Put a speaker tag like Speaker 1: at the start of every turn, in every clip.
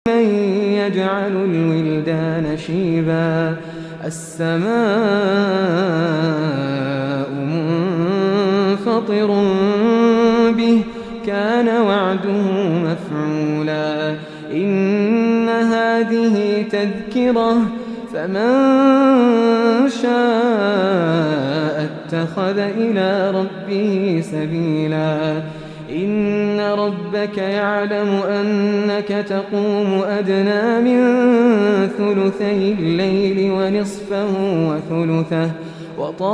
Speaker 1: من يجعل الولدان شيبا السماء منفطر به كان وعده مفعولا إن هذه تذكرة فمن شاء اتخذ إلى ربه سبيلا إن ربك يعلم أنك تقوم أدنى من ثلثي الليل ونصفه وثلثه وطائفة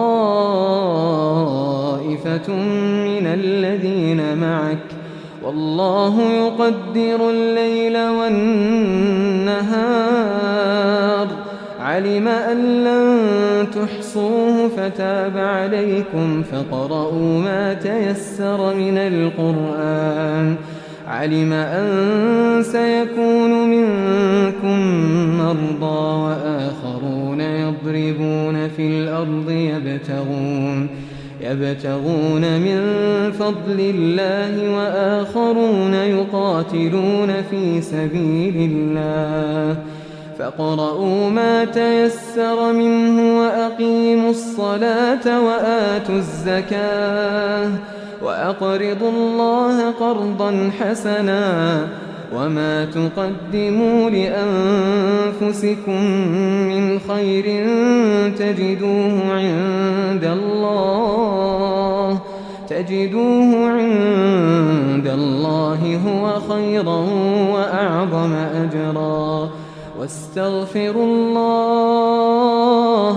Speaker 1: من الذين معك والله يقدر الليل والنهار علم أن لن تحصوه فتاب عليكم فاقرؤوا ما تيسر من القرآن علم أن سيكون منكم مرضى وآخرون يضربون في الأرض يبتغون من فضل الله وآخرون يقاتلون في سبيل الله فاقرؤوا ما تيسر منه وأقيموا الصلاة وآتوا الزكاة وأقرضوا الله قرضا حسنا وما تقدموا لأنفسكم من خير تجدوه عند الله هو خيرا وأعظم أجرا واستغفروا الله